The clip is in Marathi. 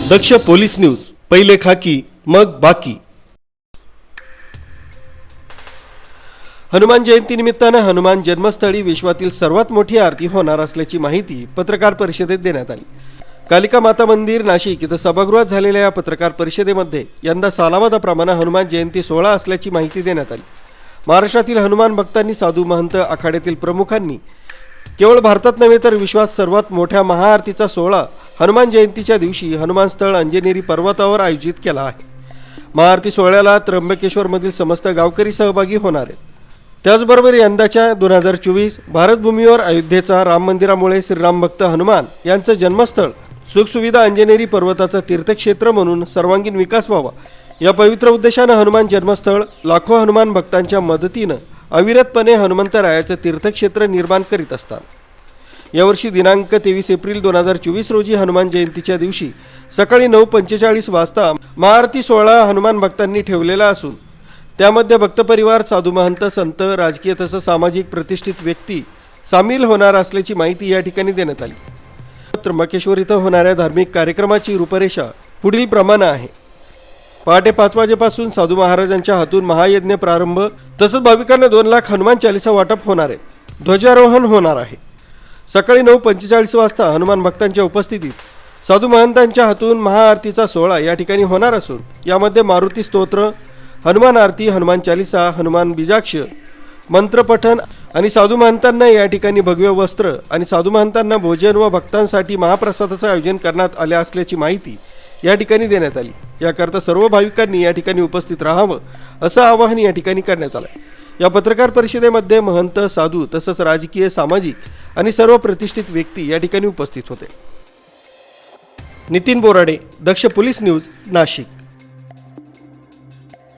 दक्ष पोलीस न्यूज, पहिले खाकी मग बाकी। हनुमान जयंती निमित्ताने हनुमान जन्मस्थळी विश्वातील सर्वात मोठी आरती होणार असल्याची माहिती पत्रकार परिषदेत देण्यात आली। कालिका माता मंदिर नाशिक इथं सभागृहात झालेल्या या पत्रकार परिषदेमध्ये यंदा सालाबादाप्रमाणे हनुमान जयंती सोहळा असल्याची माहिती देण्यात आली। महाराष्ट्रातील हनुमान भक्तांनी, साधू महंत, आखाड्यातील प्रमुखांनी केवळ भारतात नव्हे तर विश्वात सर्वात मोठ्या महाआरतीचा सोहळा हनुमान जयंतीच्या दिवशी हनुमान स्थळ अंजनेरी पर्वतावर आयोजित केला आहे। महाआरती सोहळ्याला त्र्यंबकेश्वरमधील समस्त गावकरी सहभागी होणार आहेत। त्याचबरोबर यंदाच्या 2024 भारतभूमीवर अयोध्येचा राम मंदिरामुळे श्रीराम भक्त हनुमान यांचं जन्मस्थळ सुखसुविधा अंजनेरी पर्वताचं तीर्थक्षेत्र म्हणून सर्वांगीण विकास व्हावा या पवित्र उद्देशानं हनुमान जन्मस्थळ लाखो हनुमान भक्तांच्या मदतीनं अविरतपणे हनुमंतरायाचं तीर्थक्षेत्र निर्माण करीत असतात। यावर्षी दिनांक 23 एप्रिल 2024 रोजी हनुमान जयंतीच्या दिवशी सकाळी 9:45 वाजता महाआरती सोहळा हनुमान भक्तांनी ठेवलेला असून त्यामध्ये भक्तपरिवार, साधू महंत, संत, राजकीय तसंच सामाजिक प्रतिष्ठित व्यक्ती सामील होणार असल्याची माहिती या ठिकाणी देण्यात आली। त्र्यंबकेश्वर इथं होणाऱ्या धार्मिक कार्यक्रमाची रूपरेषा पुढील प्रमाणे आहे। पहाटे 5 वाजेपासून साधू महाराजांच्या हातून महायज्ञ प्रारंभ, तसंच भाविकांना 2 लाख हनुमान चालीसा वाटप होणार आहे। ध्वजारोहण होणार आहे। सकाळी 9:45 वाजता हनुमान भक्तांच्या उपस्थितीत साधू महंतांच्या हातून महाआरतीचा सोहळा या ठिकाणी होणार असून यामध्ये मारुती स्तोत्र, हनुमान आरती, हनुमान चालीसा, हनुमान बीजाक्ष, मंत्रपठण आणि साधू महंतांना या ठिकाणी भगवे वस्त्र आणि साधू महंतांना भोजन व भक्तांसाठी महाप्रसादाचं आयोजन करण्यात आले असल्याची माहिती या ठिकाणी देण्यात आली। याकरता सर्व भाविकांनी या ठिकाणी उपस्थित राहावं असं आवाहन या ठिकाणी करण्यात आलं। या पत्रकार परिषदेमध्ये महंत, साधू तसंच राजकीय, सामाजिक आणि सर्व प्रतिष्ठित व्यक्ती या ठिकाणी उपस्थित होते। नितीन बोराडे, दक्ष पोलीस न्यूज, नाशिक।